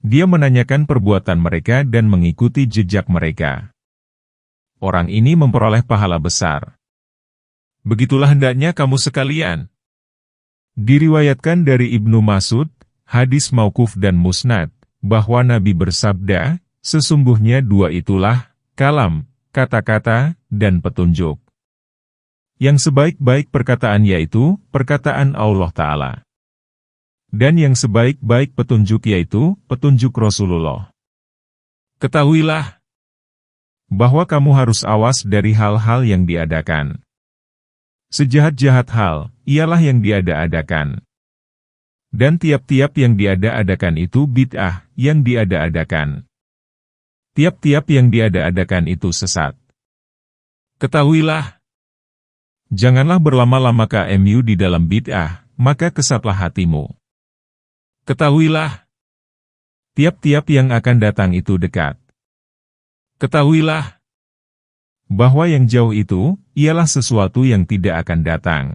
Dia menanyakan perbuatan mereka dan mengikuti jejak mereka. Orang ini memperoleh pahala besar. Begitulah hendaknya kamu sekalian. Diriwayatkan dari Ibnu Mas'ud, hadis mauquf dan musnad, bahwa Nabi bersabda, sesungguhnya dua itulah, kalam, kata-kata, dan petunjuk. Yang sebaik-baik perkataan yaitu, perkataan Allah Ta'ala. Dan yang sebaik-baik petunjuk yaitu, petunjuk Rasulullah. Ketahuilah, bahwa kamu harus awas dari hal-hal yang diadakan. Sejahat-jahat hal, ialah yang diada-adakan. Dan tiap-tiap yang diada-adakan itu bid'ah, yang diada-adakan. Tiap-tiap yang diada-adakan itu sesat. Ketahuilah, janganlah berlama-lama KMU di dalam bid'ah, maka kesatlah hatimu. Ketahuilah, tiap-tiap yang akan datang itu dekat. Ketahuilah, bahwa yang jauh itu, ialah sesuatu yang tidak akan datang.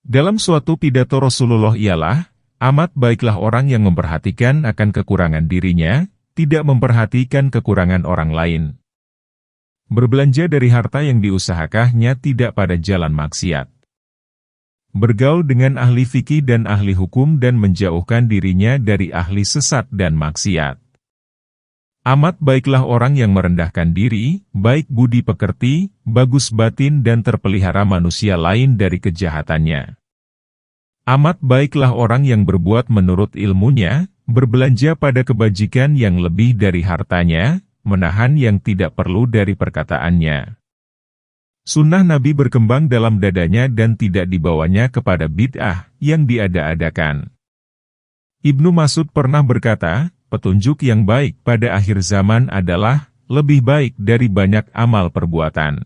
Dalam suatu pidato Rasulullah ialah, amat baiklah orang yang memperhatikan akan kekurangan dirinya, tidak memperhatikan kekurangan orang lain. Berbelanja dari harta yang diusahakannya tidak pada jalan maksiat. Bergaul dengan ahli fikih dan ahli hukum dan menjauhkan dirinya dari ahli sesat dan maksiat. Amat baiklah orang yang merendahkan diri, baik budi pekerti, bagus batin dan terpelihara manusia lain dari kejahatannya. Amat baiklah orang yang berbuat menurut ilmunya, berbelanja pada kebajikan yang lebih dari hartanya, menahan yang tidak perlu dari perkataannya. Sunnah Nabi berkembang dalam dadanya dan tidak dibawanya kepada bid'ah yang diada-adakan. Ibnu Mas'ud pernah berkata, petunjuk yang baik pada akhir zaman adalah lebih baik dari banyak amal perbuatan.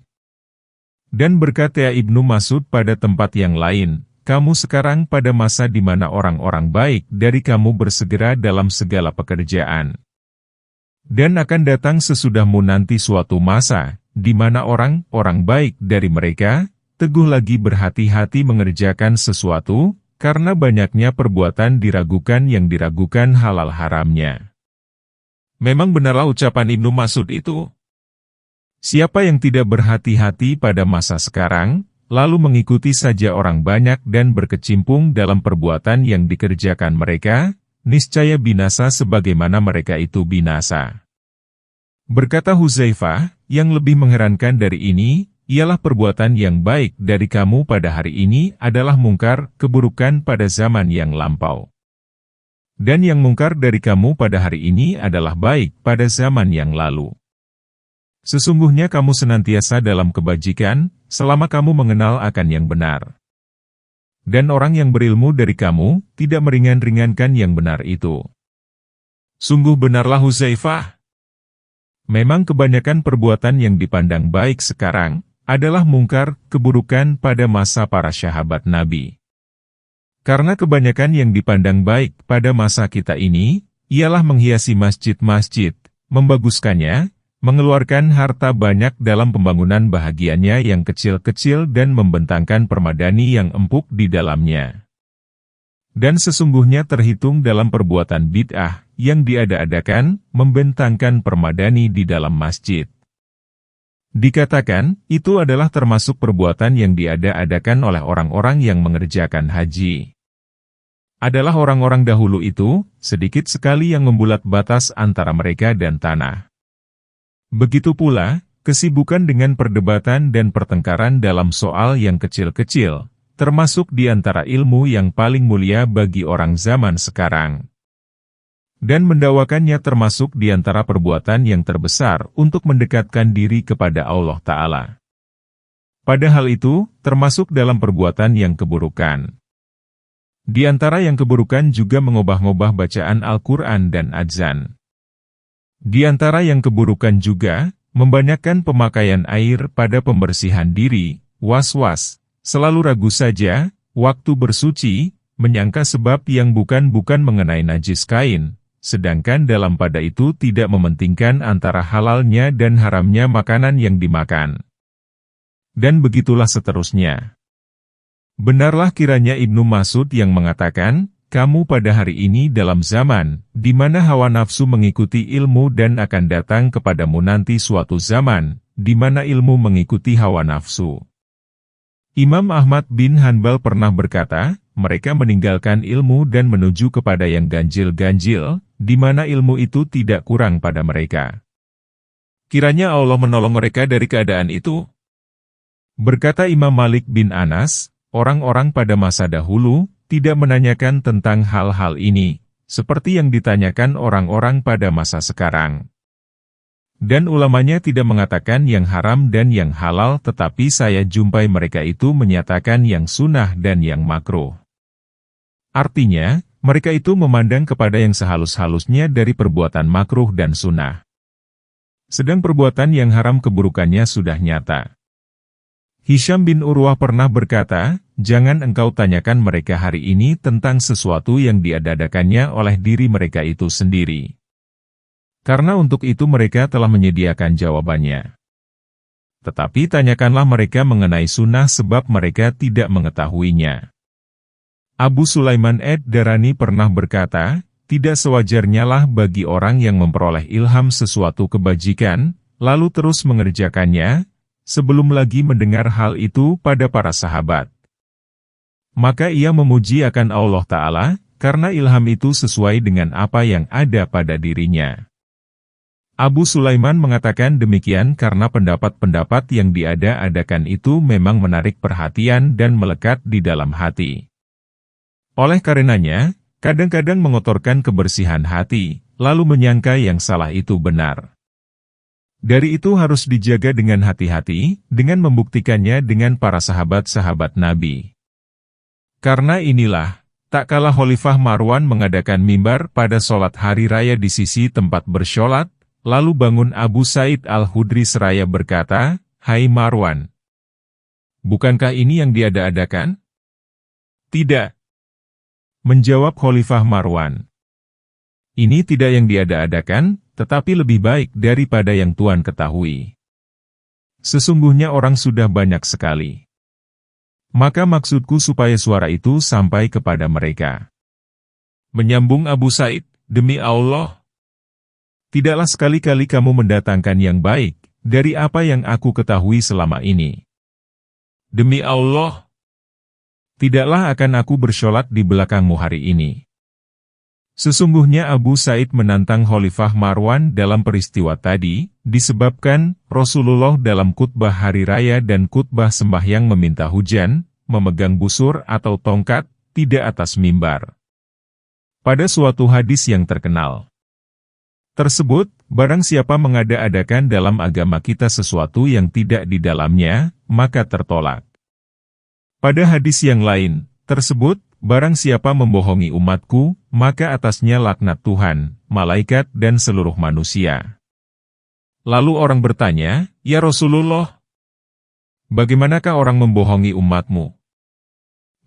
Dan berkata Ibnu Mas'ud pada tempat yang lain, kamu sekarang pada masa di mana orang-orang baik dari kamu bersegera dalam segala pekerjaan. Dan akan datang sesudahmu nanti suatu masa, di mana orang-orang baik dari mereka, teguh lagi berhati-hati mengerjakan sesuatu, karena banyaknya perbuatan diragukan yang diragukan halal haramnya. Memang benarlah ucapan Ibnu Mas'ud itu. Siapa yang tidak berhati-hati pada masa sekarang, lalu mengikuti saja orang banyak dan berkecimpung dalam perbuatan yang dikerjakan mereka, niscaya binasa sebagaimana mereka itu binasa. Berkata Huzaifah, yang lebih mengherankan dari ini, ialah perbuatan yang baik dari kamu pada hari ini adalah mungkar, keburukan pada zaman yang lampau. Dan yang mungkar dari kamu pada hari ini adalah baik pada zaman yang lalu. Sesungguhnya kamu senantiasa dalam kebajikan, selama kamu mengenal akan yang benar. Dan orang yang berilmu dari kamu, tidak meringan-ringankan yang benar itu. Sungguh benarlah Huzaifah. Memang kebanyakan perbuatan yang dipandang baik sekarang, adalah mungkar, keburukan pada masa para sahabat Nabi. Karena kebanyakan yang dipandang baik pada masa kita ini, ialah menghiasi masjid-masjid, membaguskannya, mengeluarkan harta banyak dalam pembangunan bahagiannya yang kecil-kecil dan membentangkan permadani yang empuk di dalamnya. Dan sesungguhnya terhitung dalam perbuatan bid'ah, yang diada-adakan, membentangkan permadani di dalam masjid. Dikatakan, itu adalah termasuk perbuatan yang diada-adakan oleh orang-orang yang mengerjakan haji. Adalah orang-orang dahulu itu, sedikit sekali yang membulat batas antara mereka dan tanah. Begitu pula, kesibukan dengan perdebatan dan pertengkaran dalam soal yang kecil-kecil, termasuk di antara ilmu yang paling mulia bagi orang zaman sekarang. Dan mendakwakannya termasuk di antara perbuatan yang terbesar untuk mendekatkan diri kepada Allah Ta'ala. Padahal itu, termasuk dalam perbuatan yang keburukan. Di antara yang keburukan juga mengubah-ubah bacaan Al-Quran dan adzan. Di antara yang keburukan juga, membanyakkan pemakaian air pada pembersihan diri, was-was, selalu ragu saja, waktu bersuci, menyangka sebab yang bukan-bukan mengenai najis kain, sedangkan dalam pada itu tidak mementingkan antara halalnya dan haramnya makanan yang dimakan. Dan begitulah seterusnya. Benarlah kiranya Ibnu Mas'ud yang mengatakan, kamu pada hari ini dalam zaman, di mana hawa nafsu mengikuti ilmu dan akan datang kepadamu nanti suatu zaman, di mana ilmu mengikuti hawa nafsu. Imam Ahmad bin Hanbal pernah berkata, mereka meninggalkan ilmu dan menuju kepada yang ganjil-ganjil, di mana ilmu itu tidak kurang pada mereka. Kiranya Allah menolong mereka dari keadaan itu. Berkata Imam Malik bin Anas, orang-orang pada masa dahulu tidak menanyakan tentang hal-hal ini, seperti yang ditanyakan orang-orang pada masa sekarang. Dan ulamanya tidak mengatakan yang haram dan yang halal, tetapi saya jumpai mereka itu menyatakan yang sunnah dan yang makruh. Artinya, mereka itu memandang kepada yang sehalus-halusnya dari perbuatan makruh dan sunnah. Sedang perbuatan yang haram keburukannya sudah nyata. Hisham bin Urwah pernah berkata, jangan engkau tanyakan mereka hari ini tentang sesuatu yang diadakannya oleh diri mereka itu sendiri. Karena untuk itu mereka telah menyediakan jawabannya. Tetapi tanyakanlah mereka mengenai sunnah sebab mereka tidak mengetahuinya. Abu Sulaiman ad-Darani pernah berkata, tidak sewajarnya lah bagi orang yang memperoleh ilham sesuatu kebajikan, lalu terus mengerjakannya, sebelum lagi mendengar hal itu pada para sahabat. Maka ia memuji akan Allah Ta'ala, karena ilham itu sesuai dengan apa yang ada pada dirinya. Abu Sulaiman mengatakan demikian karena pendapat-pendapat yang diada-adakan itu memang menarik perhatian dan melekat di dalam hati. Oleh karenanya, kadang-kadang mengotorkan kebersihan hati, lalu menyangka yang salah itu benar. Dari itu harus dijaga dengan hati-hati, dengan membuktikannya dengan para sahabat-sahabat Nabi. Karena inilah, tak kalah Khalifah Marwan mengadakan mimbar pada sholat hari raya di sisi tempat bersholat, lalu bangun Abu Sa'id al-Khudri seraya berkata, "Hai Marwan, bukankah ini yang diada-adakan?" "Tidak," menjawab Khalifah Marwan. "Ini tidak yang diada-adakan, tetapi lebih baik daripada yang Tuan ketahui. Sesungguhnya orang sudah banyak sekali. Maka maksudku supaya suara itu sampai kepada mereka." Menyambung Abu Sa'id, "Demi Allah, tidaklah sekali-kali kamu mendatangkan yang baik dari apa yang aku ketahui selama ini. Demi Allah, tidaklah akan aku bersholat di belakangmu hari ini." Sesungguhnya Abu Sa'id menantang Khalifah Marwan dalam peristiwa tadi, disebabkan Rasulullah dalam khutbah hari raya dan khutbah sembahyang meminta hujan, memegang busur atau tongkat, tidak atas mimbar. Pada suatu hadis yang terkenal tersebut, barang siapa mengada-adakan dalam agama kita sesuatu yang tidak di dalamnya, maka tertolak. Pada hadis yang lain tersebut, barang siapa membohongi umatku, maka atasnya laknat Tuhan, malaikat dan seluruh manusia. Lalu orang bertanya, "Ya Rasulullah, bagaimanakah orang membohongi umatmu?"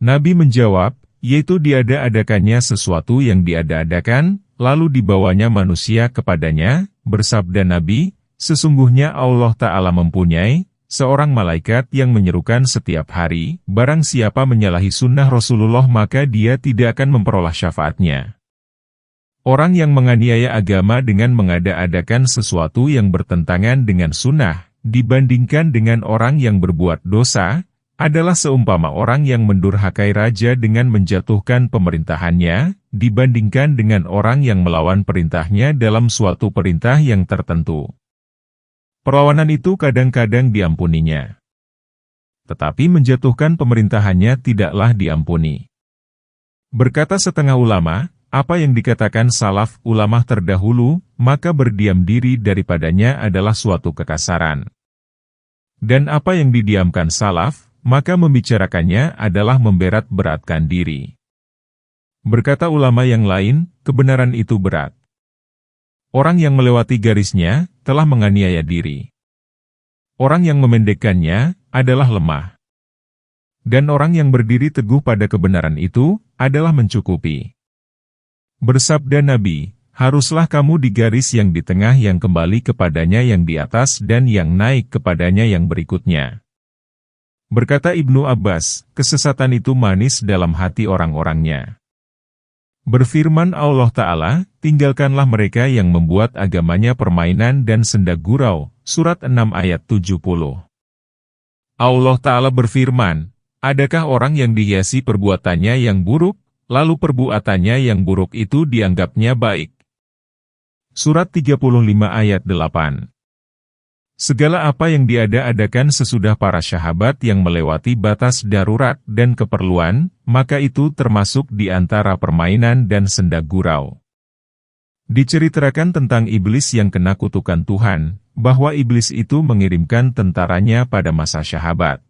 Nabi menjawab, yaitu diada-adakannya sesuatu yang diada-adakan, lalu dibawanya manusia kepadanya, bersabda Nabi, "Sesungguhnya Allah Ta'ala mempunyai seorang malaikat yang menyerukan setiap hari, barang siapa menyalahi sunnah Rasulullah maka dia tidak akan memperoleh syafaatnya." Orang yang menganiaya agama dengan mengada-adakan sesuatu yang bertentangan dengan sunnah, dibandingkan dengan orang yang berbuat dosa, adalah seumpama orang yang mendurhakai raja dengan menjatuhkan pemerintahannya, dibandingkan dengan orang yang melawan perintahnya dalam suatu perintah yang tertentu. Perlawanan itu kadang-kadang diampuninya. Tetapi menjatuhkan pemerintahannya tidaklah diampuni. Berkata setengah ulama, apa yang dikatakan salaf ulama terdahulu, maka berdiam diri daripadanya adalah suatu kekasaran. Dan apa yang didiamkan salaf, maka membicarakannya adalah memberat-beratkan diri. Berkata ulama yang lain, kebenaran itu berat. Orang yang melewati garisnya, telah menganiaya diri. Orang yang memendekkannya, adalah lemah. Dan orang yang berdiri teguh pada kebenaran itu, adalah mencukupi. Bersabda Nabi, haruslah kamu di garis yang di tengah yang kembali kepadanya yang di atas dan yang naik kepadanya yang berikutnya. Berkata Ibnu Abbas, kesesatan itu manis dalam hati orang-orangnya. Berfirman Allah Ta'ala, tinggalkanlah mereka yang membuat agamanya permainan dan senda gurau. Surat 6 ayat 70. Allah Ta'ala berfirman, adakah orang yang dihiasi perbuatannya yang buruk, lalu perbuatannya yang buruk itu dianggapnya baik? Surat 35 ayat 8. Segala apa yang diada-adakan sesudah para sahabat yang melewati batas darurat dan keperluan, maka itu termasuk di antara permainan dan senda gurau. Diceritakan tentang iblis yang kena kutukan Tuhan, bahwa iblis itu mengirimkan tentaranya pada masa sahabat.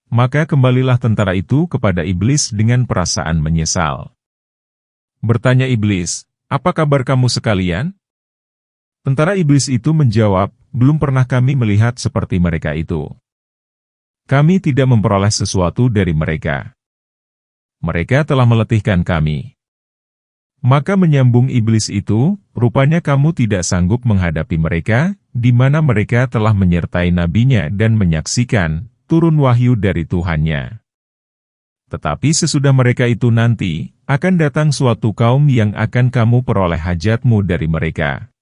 Maka kembalilah tentara itu kepada iblis dengan perasaan menyesal. Bertanya iblis, apa kabar kamu sekalian? Tentara iblis itu menjawab, belum pernah kami melihat seperti mereka itu. Kami tidak memperoleh sesuatu dari mereka. Mereka telah meletihkan kami. Maka menyambung iblis itu, rupanya kamu tidak sanggup menghadapi mereka, di mana mereka telah menyertai nabinya dan menyaksikan turun wahyu dari Tuhannya. Tetapi sesudah mereka itu nanti, akan datang suatu kaum yang akan kamu peroleh hajatmu dari mereka.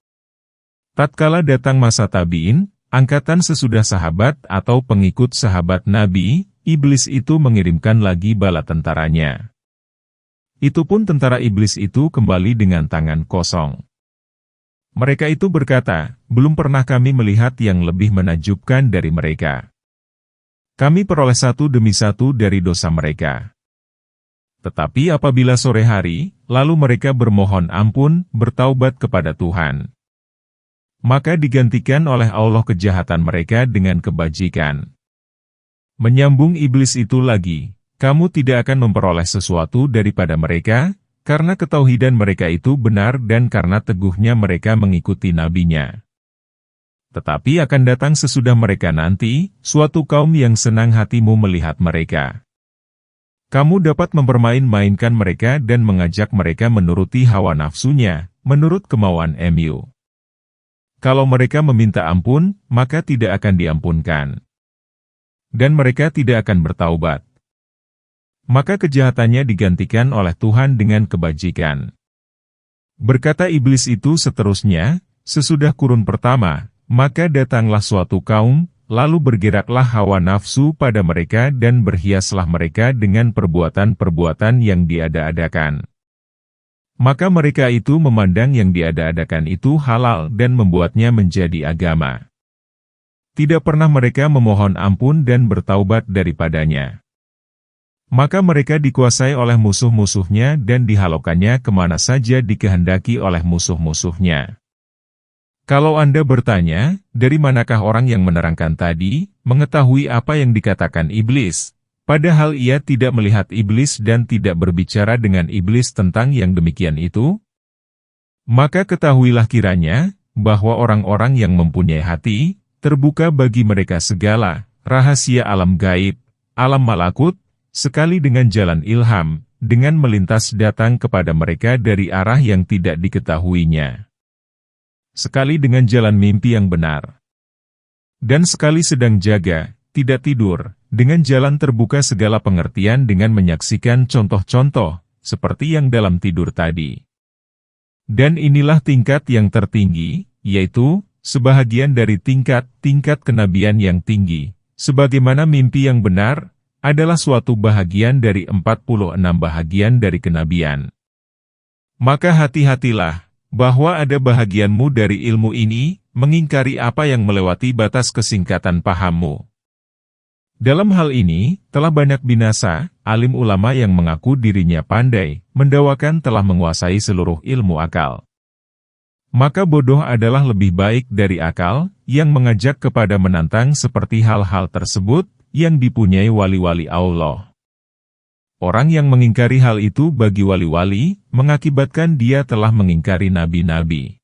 Tatkala datang masa tabi'in, angkatan sesudah sahabat atau pengikut sahabat Nabi, iblis itu mengirimkan lagi bala tentaranya. Itu pun tentara iblis itu kembali dengan tangan kosong. Mereka itu berkata, belum pernah kami melihat yang lebih menakjubkan dari mereka. Kami peroleh satu demi satu dari dosa mereka. Tetapi apabila sore hari, lalu mereka bermohon ampun, bertaubat kepada Tuhan. Maka digantikan oleh Allah kejahatan mereka dengan kebajikan. Menyambung iblis itu lagi, kamu tidak akan memperoleh sesuatu daripada mereka, karena ketauhidan mereka itu benar dan karena teguhnya mereka mengikuti nabinya. Tetapi akan datang sesudah mereka nanti, suatu kaum yang senang hatimu melihat mereka. Kamu dapat mempermain-mainkan mereka dan mengajak mereka menuruti hawa nafsunya, menurut kemauan mu. Kalau mereka meminta ampun, maka tidak akan diampunkan. Dan mereka tidak akan bertaubat. Maka kejahatannya digantikan oleh Tuhan dengan kebajikan. Berkata iblis itu seterusnya, sesudah kurun pertama, maka datanglah suatu kaum, lalu bergeraklah hawa nafsu pada mereka dan berhiaslah mereka dengan perbuatan-perbuatan yang diada-adakan. Maka mereka itu memandang yang diada-adakan itu halal dan membuatnya menjadi agama. Tidak pernah mereka memohon ampun dan bertaubat daripadanya. Maka mereka dikuasai oleh musuh-musuhnya dan dihalaukannya kemana saja dikehendaki oleh musuh-musuhnya. Kalau Anda bertanya, dari manakah orang yang menerangkan tadi, mengetahui apa yang dikatakan iblis? Padahal ia tidak melihat iblis dan tidak berbicara dengan iblis tentang yang demikian itu. Maka ketahuilah kiranya, bahwa orang-orang yang mempunyai hati, terbuka bagi mereka segala, rahasia alam gaib, alam malakut, sekali dengan jalan ilham, dengan melintas datang kepada mereka dari arah yang tidak diketahuinya. Sekali dengan jalan mimpi yang benar. Dan sekali sedang jaga, tidak tidur, dengan jalan terbuka segala pengertian dengan menyaksikan contoh-contoh, seperti yang dalam tidur tadi. Dan inilah tingkat yang tertinggi, yaitu, sebahagian dari tingkat-tingkat kenabian yang tinggi, sebagaimana mimpi yang benar, adalah suatu bahagian dari 46 bahagian dari kenabian. Maka hati-hatilah, bahwa ada bahagianmu dari ilmu ini, mengingkari apa yang melewati batas kesingkatan pahammu. Dalam hal ini, telah banyak binasa, alim ulama yang mengaku dirinya pandai, mendakwakan telah menguasai seluruh ilmu akal. Maka bodoh adalah lebih baik dari akal, yang mengajak kepada menantang seperti hal-hal tersebut, yang dipunyai wali-wali Allah. Orang yang mengingkari hal itu bagi wali-wali, mengakibatkan dia telah mengingkari nabi-nabi.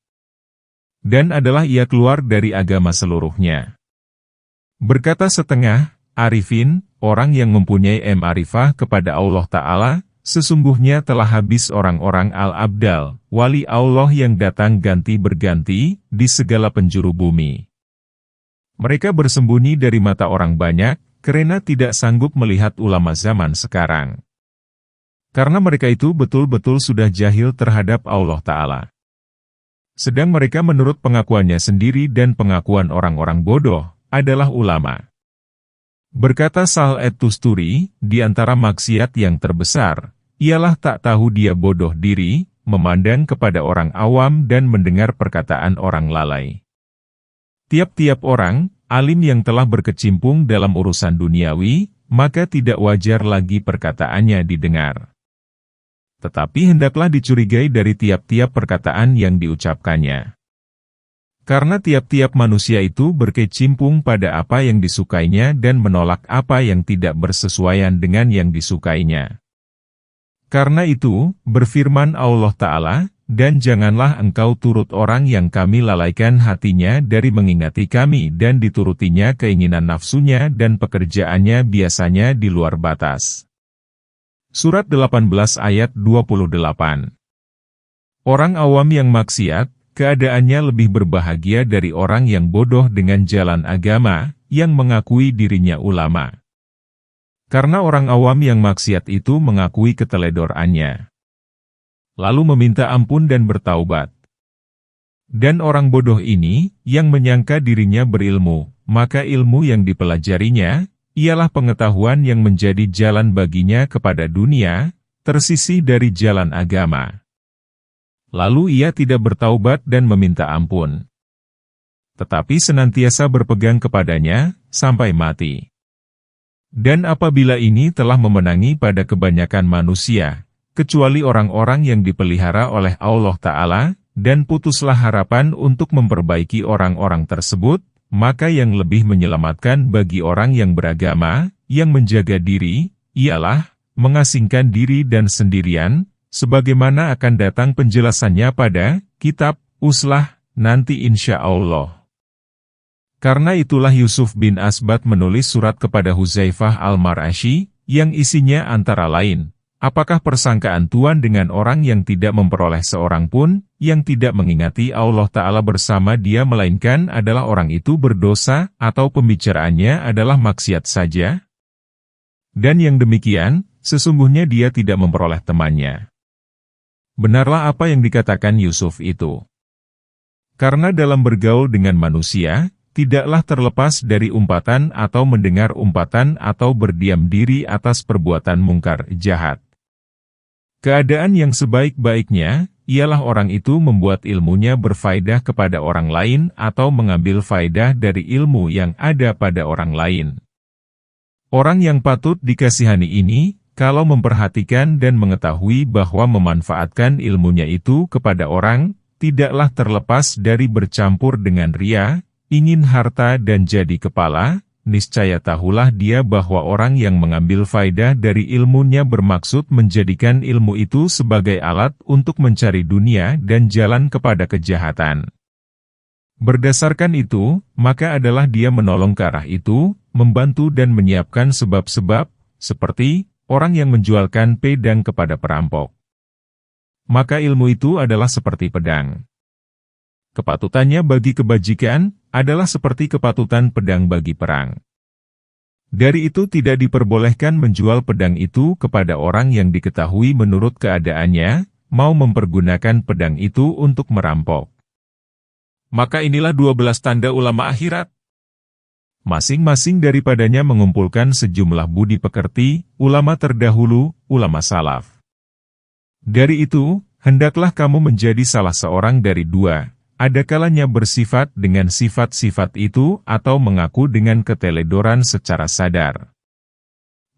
Dan adalah ia keluar dari agama seluruhnya. Berkata setengah arifin, orang yang mempunyai ma'rifah kepada Allah Ta'ala, sesungguhnya telah habis orang-orang al-abdal, wali Allah yang datang ganti berganti, di segala penjuru bumi. Mereka bersembunyi dari mata orang banyak, karena tidak sanggup melihat ulama zaman sekarang. Karena mereka itu betul-betul sudah jahil terhadap Allah Ta'ala. Sedang mereka menurut pengakuannya sendiri dan pengakuan orang-orang bodoh, adalah ulama. Berkata Sa'id Tusturi, di antara maksiat yang terbesar, ialah tak tahu dia bodoh diri, memandang kepada orang awam dan mendengar perkataan orang lalai. Tiap-tiap orang, alim yang telah berkecimpung dalam urusan duniawi, maka tidak wajar lagi perkataannya didengar. Tetapi hendaklah dicurigai dari tiap-tiap perkataan yang diucapkannya. Karena tiap-tiap manusia itu berkecimpung pada apa yang disukainya dan menolak apa yang tidak bersesuaian dengan yang disukainya. Karena itu, berfirman Allah Ta'ala, dan janganlah engkau turut orang yang kami lalaikan hatinya dari mengingati kami dan diturutinya keinginan nafsunya dan pekerjaannya biasanya di luar batas. Surat 18 ayat 28. Orang awam yang maksiat, keadaannya lebih berbahagia dari orang yang bodoh dengan jalan agama, yang mengakui dirinya ulama. Karena orang awam yang maksiat itu mengakui keteledorannya, lalu meminta ampun dan bertaubat. Dan orang bodoh ini, yang menyangka dirinya berilmu, maka ilmu yang dipelajarinya, ialah pengetahuan yang menjadi jalan baginya kepada dunia, tersisih dari jalan agama. Lalu ia tidak bertaubat dan meminta ampun, tetapi senantiasa berpegang kepadanya, sampai mati. Dan apabila ini telah memenangi pada kebanyakan manusia, kecuali orang-orang yang dipelihara oleh Allah Ta'ala, dan putuslah harapan untuk memperbaiki orang-orang tersebut, maka yang lebih menyelamatkan bagi orang yang beragama, yang menjaga diri, ialah mengasingkan diri dan sendirian, sebagaimana akan datang penjelasannya pada kitab Uslah nanti insya Allah. Karena itulah Yusuf bin Asbat menulis surat kepada Huzaifah al-Marashi, yang isinya antara lain, apakah persangkaan Tuhan dengan orang yang tidak memperoleh seorang pun, yang tidak mengingati Allah Ta'ala bersama dia melainkan adalah orang itu berdosa, atau pembicaraannya adalah maksiat saja? Dan yang demikian, sesungguhnya dia tidak memperoleh temannya. Benarlah apa yang dikatakan Yusuf itu. Karena dalam bergaul dengan manusia, tidaklah terlepas dari umpatan atau mendengar umpatan atau berdiam diri atas perbuatan mungkar jahat. Keadaan yang sebaik-baiknya, ialah orang itu membuat ilmunya berfaedah kepada orang lain atau mengambil faedah dari ilmu yang ada pada orang lain. Orang yang patut dikasihani ini, kalau memperhatikan dan mengetahui bahwa memanfaatkan ilmunya itu kepada orang, tidaklah terlepas dari bercampur dengan ria, ingin harta dan jadi kepala, niscaya tahulah dia bahwa orang yang mengambil faedah dari ilmunya bermaksud menjadikan ilmu itu sebagai alat untuk mencari dunia dan jalan kepada kejahatan. Berdasarkan itu, maka adalah dia menolong ke arah itu, membantu dan menyiapkan sebab-sebab, seperti orang yang menjualkan pedang kepada perampok. Maka ilmu itu adalah seperti pedang. Kepatutannya bagi kebajikan, adalah seperti kepatutan pedang bagi perang. Dari itu tidak diperbolehkan menjual pedang itu kepada orang yang diketahui menurut keadaannya, mau mempergunakan pedang itu untuk merampok. Maka inilah 12 tanda ulama akhirat. Masing-masing daripadanya mengumpulkan sejumlah budi pekerti, ulama terdahulu, ulama salaf. Dari itu, hendaklah kamu menjadi salah seorang dari dua. Ada kalanya bersifat dengan sifat-sifat itu atau mengaku dengan keteledoran secara sadar.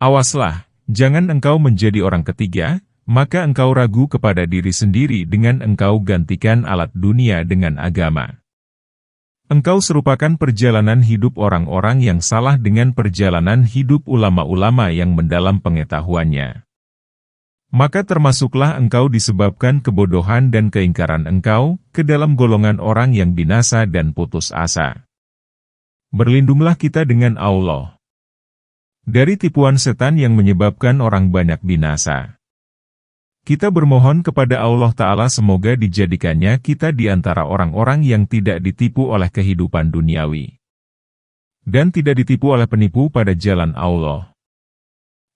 Awaslah, jangan engkau menjadi orang ketiga, maka engkau ragu kepada diri sendiri dengan engkau gantikan alat dunia dengan agama. Engkau serupakan perjalanan hidup orang-orang yang salah dengan perjalanan hidup ulama-ulama yang mendalam pengetahuannya. Maka termasuklah engkau disebabkan kebodohan dan keingkaran engkau, ke dalam golongan orang yang binasa dan putus asa. Berlindunglah kita dengan Allah dari tipuan setan yang menyebabkan orang banyak binasa. Kita bermohon kepada Allah Ta'ala semoga dijadikannya kita di antara orang-orang yang tidak ditipu oleh kehidupan duniawi, dan tidak ditipu oleh penipu pada jalan Allah.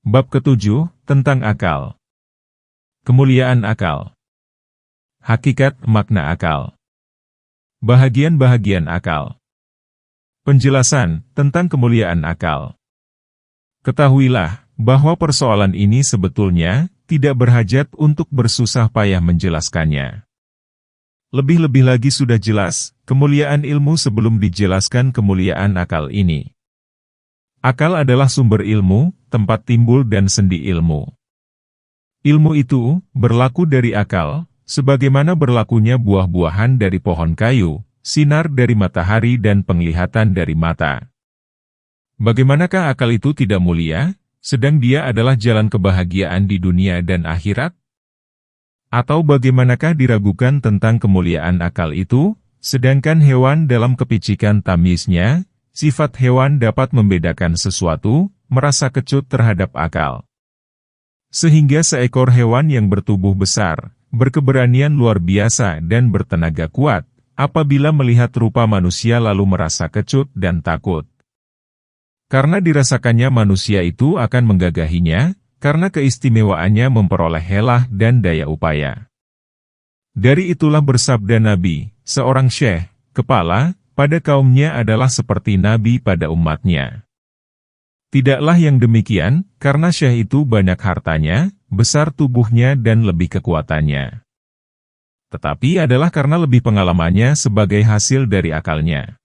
Bab ke-7, tentang akal. Kemuliaan akal. Hakikat makna akal. Bahagian-bahagian akal. Penjelasan tentang kemuliaan akal. Ketahuilah bahwa persoalan ini sebetulnya tidak berhajat untuk bersusah payah menjelaskannya. Lebih-lebih lagi sudah jelas kemuliaan ilmu sebelum dijelaskan kemuliaan akal ini. Akal adalah sumber ilmu, tempat timbul dan sendi ilmu. Ilmu itu berlaku dari akal, sebagaimana berlakunya buah-buahan dari pohon kayu, sinar dari matahari dan penglihatan dari mata. Bagaimanakah akal itu tidak mulia, sedang dia adalah jalan kebahagiaan di dunia dan akhirat? Atau bagaimanakah diragukan tentang kemuliaan akal itu, sedangkan hewan dalam kepicikan tamyiznya, sifat hewan dapat membedakan sesuatu, merasa kecut terhadap akal. Sehingga seekor hewan yang bertubuh besar, berkeberanian luar biasa dan bertenaga kuat, apabila melihat rupa manusia lalu merasa kecut dan takut. Karena dirasakannya manusia itu akan menggagahinya, karena keistimewaannya memperoleh helah dan daya upaya. Dari itulah bersabda Nabi, seorang syekh, kepala, pada kaumnya adalah seperti Nabi pada umatnya. Tidaklah yang demikian, karena syekh itu banyak hartanya, besar tubuhnya dan lebih kekuatannya. Tetapi adalah karena lebih pengalamannya sebagai hasil dari akalnya.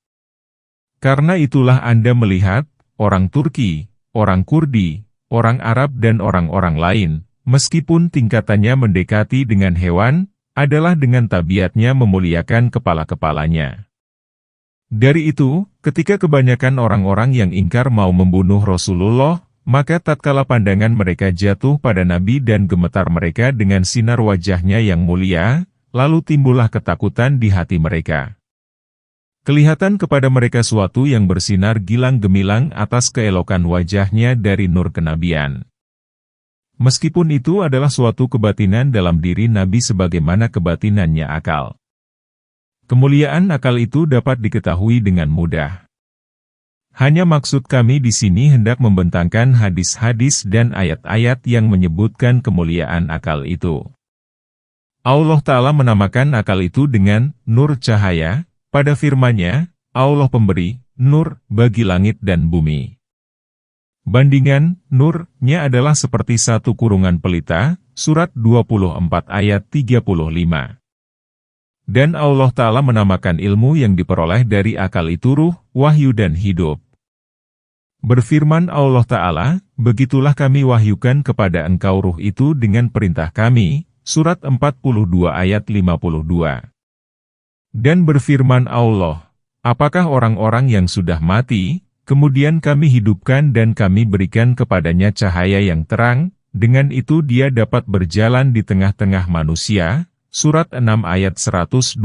Karena itulah Anda melihat, orang Turki, orang Kurdi, orang Arab dan orang-orang lain, meskipun tingkatannya mendekati dengan hewan, adalah dengan tabiatnya memuliakan kepala-kepalanya. Dari itu, ketika kebanyakan orang-orang yang ingkar mau membunuh Rasulullah, maka tatkala pandangan mereka jatuh pada Nabi dan gemetar mereka dengan sinar wajahnya yang mulia, lalu timbullah ketakutan di hati mereka. Kelihatan kepada mereka suatu yang bersinar gilang gemilang atas keelokan wajahnya dari nur kenabian. Meskipun itu adalah suatu kebatinan dalam diri Nabi sebagaimana kebatinannya akal. Kemuliaan akal itu dapat diketahui dengan mudah. Hanya maksud kami di sini hendak membentangkan hadis-hadis dan ayat-ayat yang menyebutkan kemuliaan akal itu. Allah Ta'ala menamakan akal itu dengan nur cahaya, pada firman-Nya, Allah pemberi nur bagi langit dan bumi. Bandingan nur-nya adalah seperti satu kurungan pelita, surat 24 ayat 35. Dan Allah Ta'ala menamakan ilmu yang diperoleh dari akal itu ruh, wahyu dan hidup. Berfirman Allah Ta'ala, begitulah kami wahyukan kepada engkau ruh itu dengan perintah kami, surat 42 ayat 52. Dan berfirman Allah, apakah orang-orang yang sudah mati, kemudian kami hidupkan dan kami berikan kepadanya cahaya yang terang, dengan itu dia dapat berjalan di tengah-tengah manusia, Surat 6 ayat 122.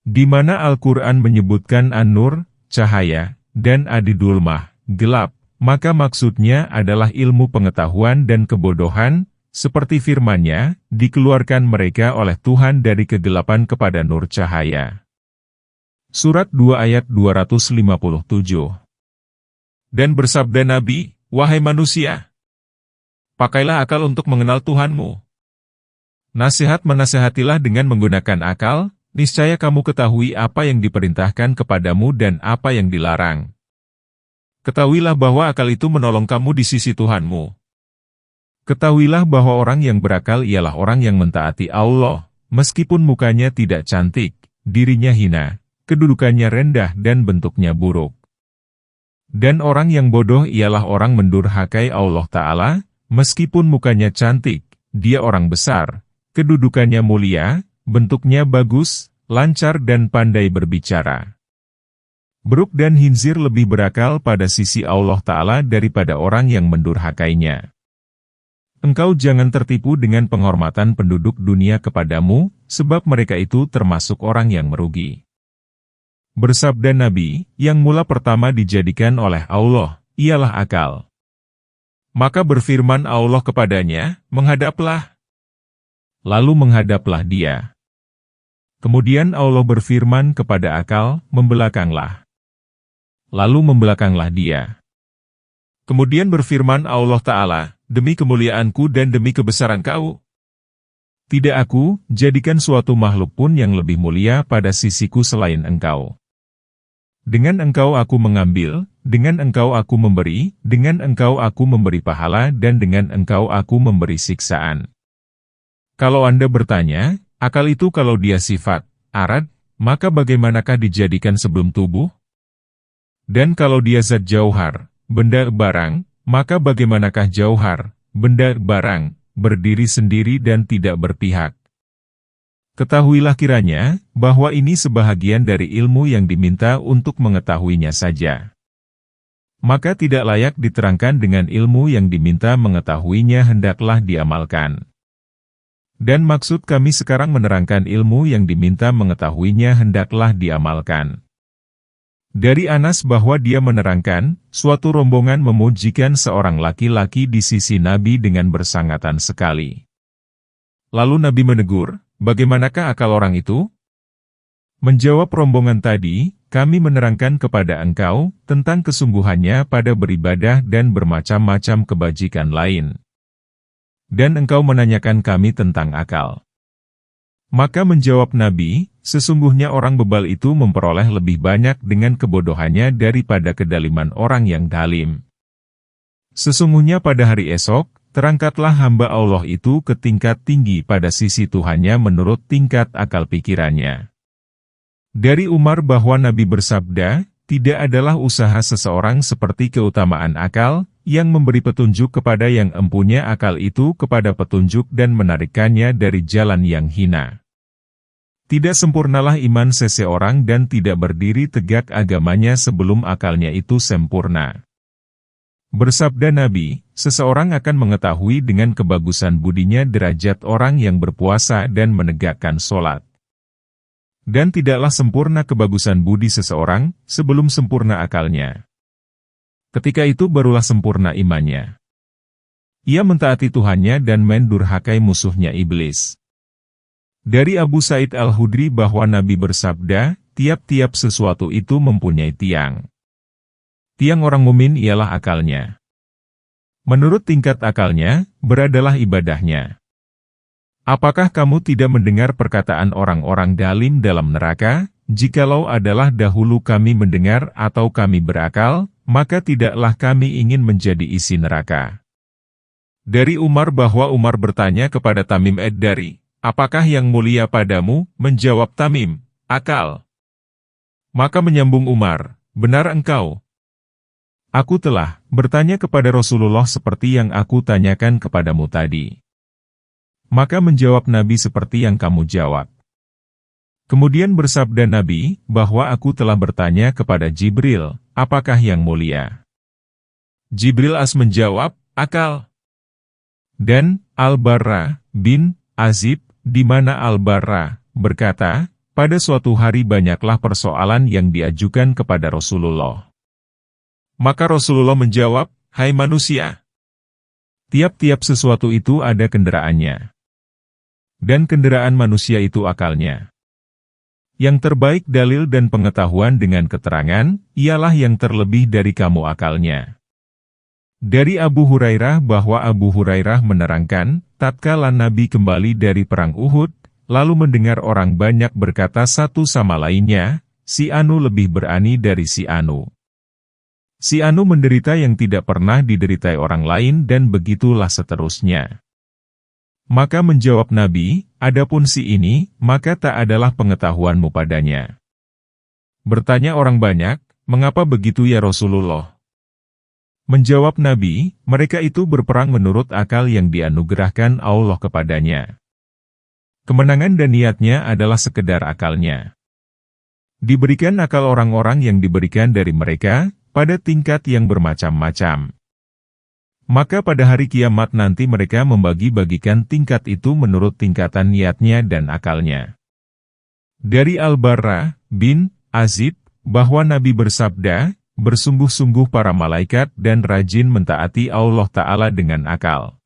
Di mana Al-Quran menyebutkan An-Nur, cahaya, dan Ad-Dulmah, gelap, maka maksudnya adalah ilmu pengetahuan dan kebodohan, seperti firman-Nya, dikeluarkan mereka oleh Tuhan dari kegelapan kepada nur cahaya. Surat 2 ayat 257. Dan bersabda Nabi, wahai manusia, pakailah akal untuk mengenal Tuhanmu. Nasihat menasihatilah dengan menggunakan akal, niscaya kamu ketahui apa yang diperintahkan kepadamu dan apa yang dilarang. Ketahuilah bahwa akal itu menolong kamu di sisi Tuhanmu. Ketahuilah bahwa orang yang berakal ialah orang yang mentaati Allah, meskipun mukanya tidak cantik, dirinya hina, kedudukannya rendah dan bentuknya buruk. Dan orang yang bodoh ialah orang mendurhakai Allah Ta'ala, meskipun mukanya cantik, dia orang besar, kedudukannya mulia, bentuknya bagus, lancar dan pandai berbicara. Beruk dan khinzir lebih berakal pada sisi Allah Ta'ala daripada orang yang mendurhakainya. Engkau jangan tertipu dengan penghormatan penduduk dunia kepadamu, sebab mereka itu termasuk orang yang merugi. Bersabda Nabi, yang mula pertama dijadikan oleh Allah, ialah akal. Maka berfirman Allah kepadanya, menghadaplah. Lalu menghadaplah dia. Kemudian Allah berfirman kepada akal, membelakanglah. Lalu membelakanglah dia. Kemudian berfirman Allah Ta'ala, demi kemuliaanku dan demi kebesaran Kau, tidak aku jadikan suatu makhluk pun yang lebih mulia pada sisiku selain Engkau. Dengan Engkau aku mengambil, dengan Engkau aku memberi, dengan Engkau aku memberi pahala dan dengan Engkau aku memberi siksaan. Kalau Anda bertanya, akal itu kalau dia sifat, arad, maka bagaimanakah dijadikan sebelum tubuh? Dan kalau dia zat jauhar, benda barang, maka bagaimanakah jauhar, benda barang, berdiri sendiri dan tidak berpihak? Ketahuilah kiranya, bahwa ini sebahagian dari ilmu yang diminta untuk mengetahuinya saja. Maka tidak layak diterangkan dengan ilmu yang diminta mengetahuinya hendaklah diamalkan. Dan maksud kami sekarang menerangkan ilmu yang diminta mengetahuinya hendaklah diamalkan. Dari Anas bahwa dia menerangkan, suatu rombongan memujikan seorang laki-laki di sisi Nabi dengan bersangatan sekali. Lalu Nabi menegur, bagaimanakah akal orang itu? Menjawab rombongan tadi, kami menerangkan kepada engkau, tentang kesungguhannya pada beribadah dan bermacam-macam kebajikan lain. Dan engkau menanyakan kami tentang akal. Maka menjawab Nabi, sesungguhnya orang bebal itu memperoleh lebih banyak dengan kebodohannya daripada kedaliman orang yang dalim. Sesungguhnya pada hari esok, terangkatlah hamba Allah itu ke tingkat tinggi pada sisi Tuhannya menurut tingkat akal pikirannya. Dari Umar bahwa Nabi bersabda, tidak adalah usaha seseorang seperti keutamaan akal, yang memberi petunjuk kepada yang empunya akal itu kepada petunjuk dan menarikkannya dari jalan yang hina. Tidak sempurnalah iman seseorang dan tidak berdiri tegak agamanya sebelum akalnya itu sempurna. Bersabda Nabi, seseorang akan mengetahui dengan kebagusan budinya derajat orang yang berpuasa dan menegakkan sholat. Dan tidaklah sempurna kebagusan budi seseorang sebelum sempurna akalnya. Ketika itu barulah sempurna imannya. Ia mentaati Tuhannya dan mendurhakai musuhnya iblis. Dari Abu Sa'id Al-Hudri bahwa Nabi bersabda, tiap-tiap sesuatu itu mempunyai tiang. Tiang orang mukmin ialah akalnya. Menurut tingkat akalnya, beradalah ibadahnya. Apakah kamu tidak mendengar perkataan orang-orang dalim dalam neraka? Jikalau adalah dahulu kami mendengar atau kami berakal, maka tidaklah kami ingin menjadi isi neraka. Dari Umar bahwa Umar bertanya kepada Tamim ad-Dari, apakah yang mulia padamu? Menjawab Tamim, akal. Maka menyambung Umar, benar engkau. Aku telah bertanya kepada Rasulullah seperti yang aku tanyakan kepadamu tadi. Maka menjawab Nabi seperti yang kamu jawab. Kemudian bersabda Nabi, bahwa aku telah bertanya kepada Jibril, apakah yang mulia? Jibril menjawab, akal. Dan Al-Barra bin Azib, di mana Al-Barra berkata, pada suatu hari banyaklah persoalan yang diajukan kepada Rasulullah. Maka Rasulullah menjawab, hai manusia, tiap-tiap sesuatu itu ada kendaraannya. Dan kendaraan manusia itu akalnya. Yang terbaik dalil dan pengetahuan dengan keterangan, ialah yang terlebih dari kamu akalnya. Dari Abu Hurairah bahwa Abu Hurairah menerangkan, tatkala Nabi kembali dari perang Uhud, lalu mendengar orang banyak berkata satu sama lainnya, si Anu lebih berani dari si Anu. Si Anu menderita yang tidak pernah dideritai orang lain dan begitulah seterusnya. Maka menjawab Nabi, adapun si ini, maka tak adalah pengetahuanmu padanya. Bertanya orang banyak, mengapa begitu ya Rasulullah? Menjawab Nabi, mereka itu berperang menurut akal yang dianugerahkan Allah kepadanya. Kemenangan dan niatnya adalah sekedar akalnya. Diberikan akal orang-orang yang diberikan dari mereka, pada tingkat yang bermacam-macam. Maka pada hari kiamat nanti mereka membagi-bagikan tingkat itu menurut tingkatan niatnya dan akalnya. Dari Al-Barra bin Azib, bahwa Nabi bersabda, bersungguh-sungguh para malaikat dan rajin mentaati Allah Ta'ala dengan akal.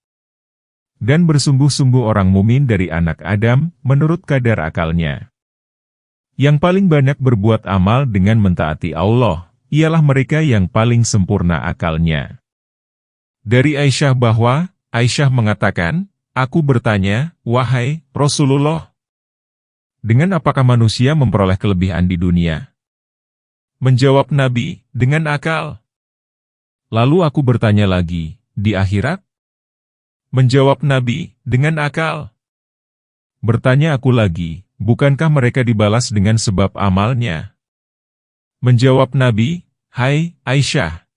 Dan bersungguh-sungguh orang mumin dari anak Adam, menurut kadar akalnya. Yang paling banyak berbuat amal dengan mentaati Allah, ialah mereka yang paling sempurna akalnya. Dari Aisyah bahwa, Aisyah mengatakan, aku bertanya, wahai Rasulullah, dengan apakah manusia memperoleh kelebihan di dunia? Menjawab Nabi, dengan akal. Lalu aku bertanya lagi, di akhirat? Menjawab Nabi, dengan akal. Bertanya aku lagi, bukankah mereka dibalas dengan sebab amalnya? Menjawab Nabi, hai Aisyah,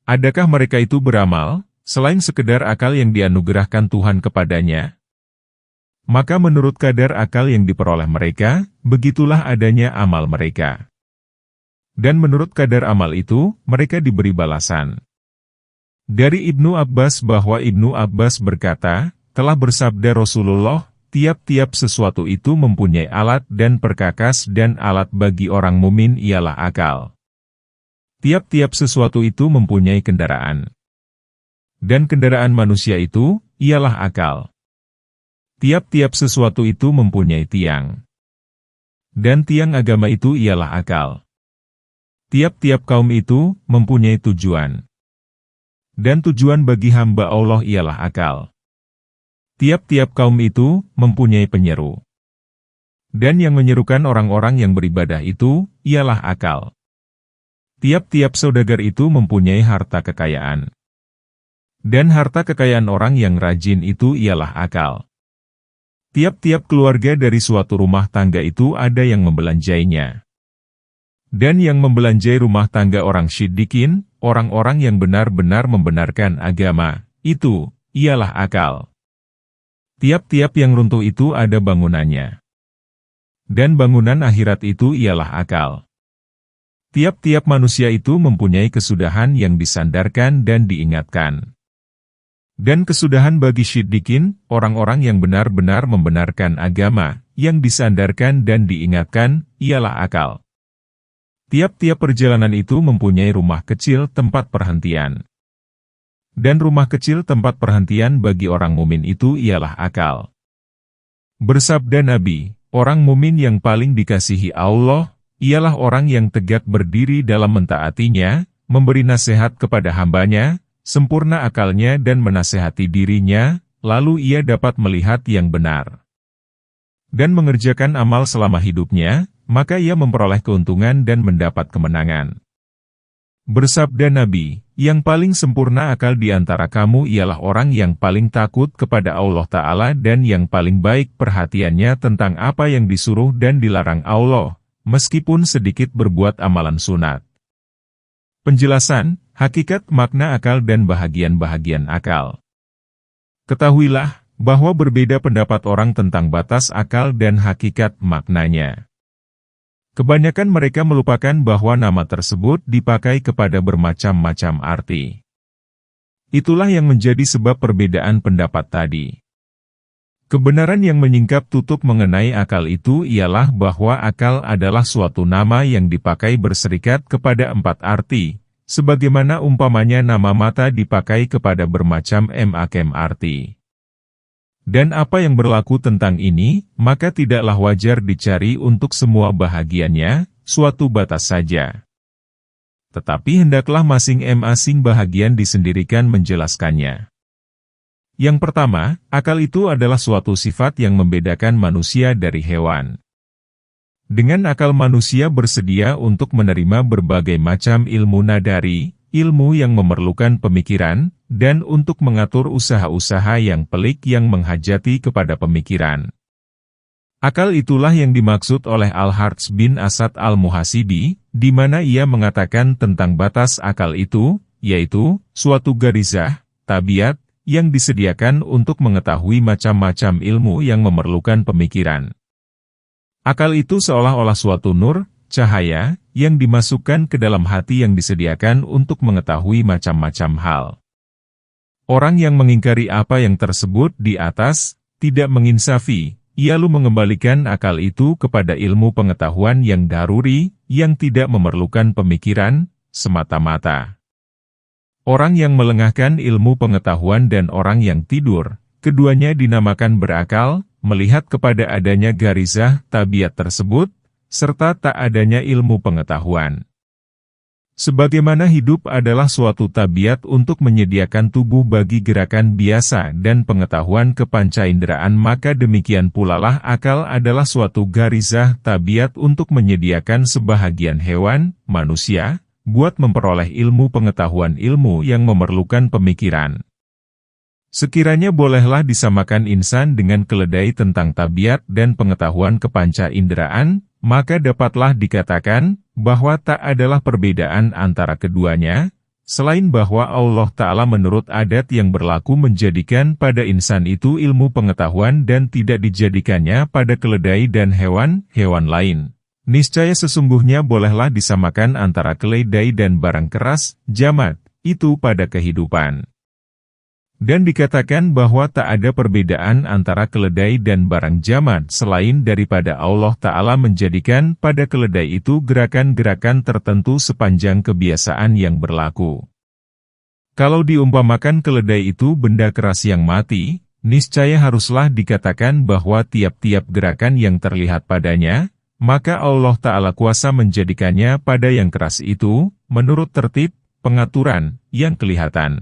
adakah mereka itu beramal, selain sekedar akal yang dianugerahkan Tuhan kepadanya? Maka menurut kadar akal yang diperoleh mereka, begitulah adanya amal mereka. Dan menurut kadar amal itu, mereka diberi balasan. Dari Ibnu Abbas bahwa Ibnu Abbas berkata, telah bersabda Rasulullah, tiap-tiap sesuatu itu mempunyai alat dan perkakas dan alat bagi orang mumin ialah akal. Tiap-tiap sesuatu itu mempunyai kendaraan. Dan kendaraan manusia itu, ialah akal. Tiap-tiap sesuatu itu mempunyai tiang. Dan tiang agama itu ialah akal. Tiap-tiap kaum itu, mempunyai tujuan. Dan tujuan bagi hamba Allah ialah akal. Tiap-tiap kaum itu, mempunyai penyeru. Dan yang menyerukan orang-orang yang beribadah itu, ialah akal. Tiap-tiap saudagar itu mempunyai harta kekayaan. Dan harta kekayaan orang yang rajin itu ialah akal. Tiap-tiap keluarga dari suatu rumah tangga itu ada yang membelanjainya. Dan yang membelanjai rumah tangga orang syiddiqin, orang-orang yang benar-benar membenarkan agama, itu, ialah akal. Tiap-tiap yang runtuh itu ada bangunannya. Dan bangunan akhirat itu ialah akal. Tiap-tiap manusia itu mempunyai kesudahan yang disandarkan dan diingatkan. Dan kesudahan bagi syiddiqin, orang-orang yang benar-benar membenarkan agama, yang disandarkan dan diingatkan, ialah akal. Tiap-tiap perjalanan itu mempunyai rumah kecil tempat perhentian. Dan rumah kecil tempat perhentian bagi orang mumin itu ialah akal. Bersabda Nabi, orang mumin yang paling dikasihi Allah, ialah orang yang tegak berdiri dalam mentaatinya, memberi nasihat kepada hambanya, sempurna akalnya dan menasehati dirinya, lalu ia dapat melihat yang benar. Dan mengerjakan amal selama hidupnya, maka ia memperoleh keuntungan dan mendapat kemenangan. Bersabda Nabi, yang paling sempurna akal di antara kamu ialah orang yang paling takut kepada Allah Ta'ala dan yang paling baik perhatiannya tentang apa yang disuruh dan dilarang Allah, meskipun sedikit berbuat amalan sunat. Penjelasan, hakikat makna akal dan bahagian-bahagian akal. Ketahuilah, bahwa berbeda pendapat orang tentang batas akal dan hakikat maknanya. Kebanyakan mereka melupakan bahwa nama tersebut dipakai kepada bermacam-macam arti. Itulah yang menjadi sebab perbedaan pendapat tadi. Kebenaran yang menyingkap tutup mengenai akal itu ialah bahwa akal adalah suatu nama yang dipakai berserikat kepada 4 arti, sebagaimana umpamanya nama mata dipakai kepada bermacam arti. Dan apa yang berlaku tentang ini, maka tidaklah wajar dicari untuk semua bahagiannya, suatu batas saja. Tetapi hendaklah masing-masing bahagian disendirikan menjelaskannya. Yang pertama, akal itu adalah suatu sifat yang membedakan manusia dari hewan. Dengan akal manusia bersedia untuk menerima berbagai macam ilmu nadari, ilmu yang memerlukan pemikiran, dan untuk mengatur usaha-usaha yang pelik yang menghajati kepada pemikiran. Akal itulah yang dimaksud oleh Al-Harts bin Asad Al-Muhasibi, di mana ia mengatakan tentang batas akal itu, yaitu, suatu garizah, tabiat, yang disediakan untuk mengetahui macam-macam ilmu yang memerlukan pemikiran. Akal itu seolah-olah suatu nur, cahaya, yang dimasukkan ke dalam hati yang disediakan untuk mengetahui macam-macam hal. Orang yang mengingkari apa yang tersebut di atas, tidak menginsafi, ia lalu mengembalikan akal itu kepada ilmu pengetahuan yang daruri, yang tidak memerlukan pemikiran, semata-mata. Orang yang melengahkan ilmu pengetahuan dan orang yang tidur, keduanya dinamakan berakal, melihat kepada adanya garizah tabiat tersebut, serta tak adanya ilmu pengetahuan. Sebagaimana hidup adalah suatu tabiat untuk menyediakan tubuh bagi gerakan biasa dan pengetahuan kepancainderaan, maka demikian pula lah akal adalah suatu garizah tabiat untuk menyediakan sebahagian hewan, manusia, buat memperoleh ilmu pengetahuan ilmu yang memerlukan pemikiran. Sekiranya bolehlah disamakan insan dengan keledai tentang tabiat dan pengetahuan kepancainderaan, maka dapatlah dikatakan bahwa tak adalah perbedaan antara keduanya, selain bahwa Allah Ta'ala menurut adat yang berlaku menjadikan pada insan itu ilmu pengetahuan dan tidak dijadikannya pada keledai dan hewan-hewan lain. Niscaya sesungguhnya bolehlah disamakan antara keledai dan barang keras, jamad, itu pada kehidupan. Dan dikatakan bahwa tak ada perbedaan antara keledai dan barang jamad selain daripada Allah Ta'ala menjadikan pada keledai itu gerakan-gerakan tertentu sepanjang kebiasaan yang berlaku. Kalau diumpamakan keledai itu benda keras yang mati, niscaya haruslah dikatakan bahwa tiap-tiap gerakan yang terlihat padanya, maka Allah Ta'ala kuasa menjadikannya pada yang keras itu, menurut tertib, pengaturan, yang kelihatan.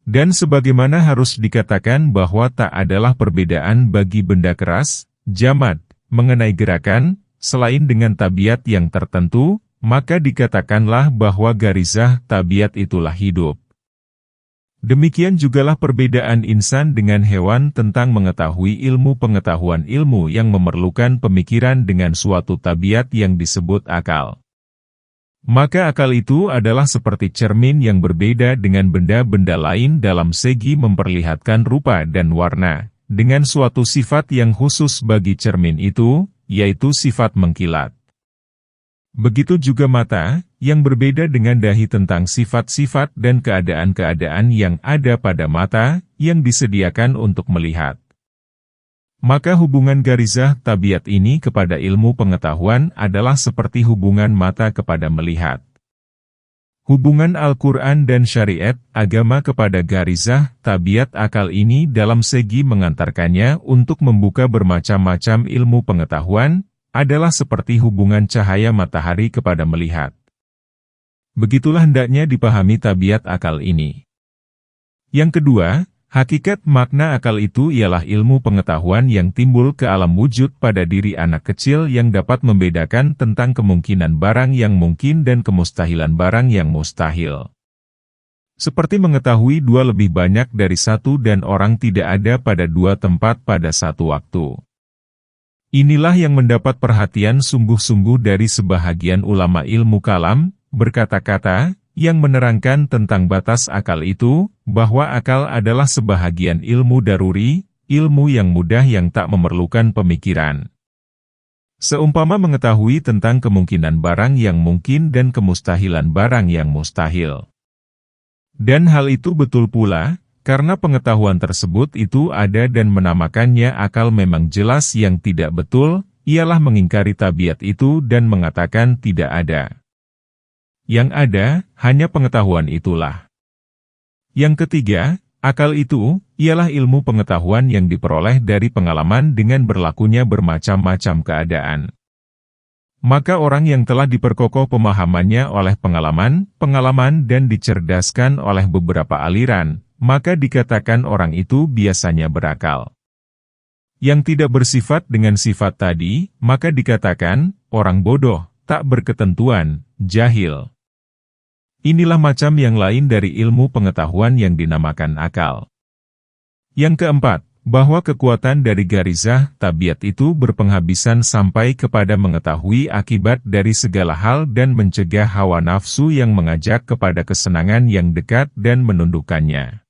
Dan sebagaimana harus dikatakan bahwa tak adalah perbedaan bagi benda keras, jamad, mengenai gerakan, selain dengan tabiat yang tertentu, maka dikatakanlah bahwa garizah tabiat itulah hidup. Demikian jugalah perbedaan insan dengan hewan tentang mengetahui ilmu pengetahuan ilmu yang memerlukan pemikiran dengan suatu tabiat yang disebut akal. Maka akal itu adalah seperti cermin yang berbeda dengan benda-benda lain dalam segi memperlihatkan rupa dan warna, dengan suatu sifat yang khusus bagi cermin itu, yaitu sifat mengkilat. Begitu juga mata, yang berbeda dengan dahi tentang sifat-sifat dan keadaan-keadaan yang ada pada mata, yang disediakan untuk melihat. Maka hubungan garizah tabiat ini kepada ilmu pengetahuan adalah seperti hubungan mata kepada melihat. Hubungan Al-Quran dan syariat agama kepada garizah tabiat akal ini dalam segi mengantarkannya untuk membuka bermacam-macam ilmu pengetahuan, adalah seperti hubungan cahaya matahari kepada melihat. Begitulah hendaknya dipahami tabiat akal ini. Yang kedua, hakikat makna akal itu ialah ilmu pengetahuan yang timbul ke alam wujud pada diri anak kecil yang dapat membedakan tentang kemungkinan barang yang mungkin dan kemustahilan barang yang mustahil. Seperti mengetahui dua lebih banyak dari satu dan orang tidak ada pada dua tempat pada satu waktu. Inilah yang mendapat perhatian sungguh-sungguh dari sebahagian ulama ilmu kalam, berkata-kata, yang menerangkan tentang batas akal itu, bahwa akal adalah sebahagian ilmu daruri, ilmu yang mudah yang tak memerlukan pemikiran. Seumpama mengetahui tentang kemungkinan barang yang mungkin dan kemustahilan barang yang mustahil. Dan hal itu betul pula, karena pengetahuan tersebut itu ada dan menamakannya akal memang jelas yang tidak betul, ialah mengingkari tabiat itu dan mengatakan tidak ada. Yang ada, hanya pengetahuan itulah. Yang ketiga, akal itu, ialah ilmu pengetahuan yang diperoleh dari pengalaman dengan berlakunya bermacam-macam keadaan. Maka orang yang telah diperkokoh pemahamannya oleh pengalaman dan dicerdaskan oleh beberapa aliran, maka dikatakan orang itu biasanya berakal. Yang tidak bersifat dengan sifat tadi, maka dikatakan, orang bodoh, tak berketentuan, jahil. Inilah macam yang lain dari ilmu pengetahuan yang dinamakan akal. Yang keempat, bahwa kekuatan dari garizah tabiat itu berpenghabisan sampai kepada mengetahui akibat dari segala hal dan mencegah hawa nafsu yang mengajak kepada kesenangan yang dekat dan menundukkannya.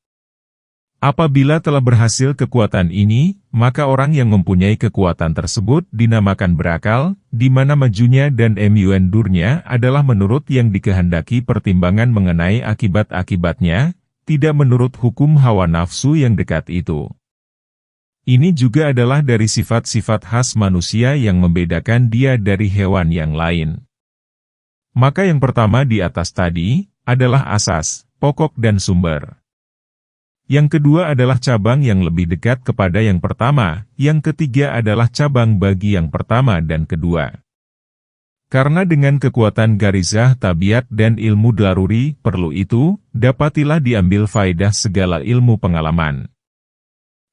Apabila telah berhasil kekuatan ini, maka orang yang mempunyai kekuatan tersebut dinamakan berakal, di mana majunya dan mundurnya adalah menurut yang dikehendaki pertimbangan mengenai akibat-akibatnya, tidak menurut hukum hawa nafsu yang dekat itu. Ini juga adalah dari sifat-sifat khas manusia yang membedakan dia dari hewan yang lain. Maka yang pertama di atas tadi, adalah asas, pokok dan sumber. Yang kedua adalah cabang yang lebih dekat kepada yang pertama, yang ketiga adalah cabang bagi yang pertama dan kedua. Karena dengan kekuatan garizah tabiat dan ilmu daruri perlu itu, dapatilah diambil faedah segala ilmu pengalaman.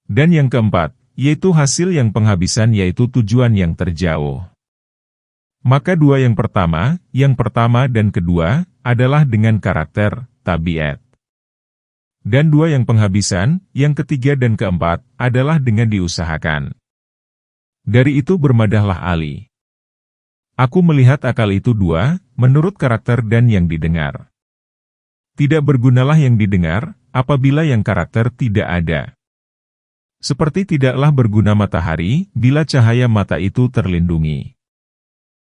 Dan yang keempat, yaitu hasil yang penghabisan yaitu tujuan yang terjauh. Maka dua yang pertama dan kedua, adalah dengan karakter, tabiat. Dan dua yang penghabisan, yang ketiga dan keempat, adalah dengan diusahakan. Dari itu bermadahlah Ali. Aku melihat akal itu dua, menurut karakter dan yang didengar. Tidak bergunalah yang didengar, apabila yang karakter tidak ada. Seperti tidaklah berguna matahari, bila cahaya mata itu terlindungi.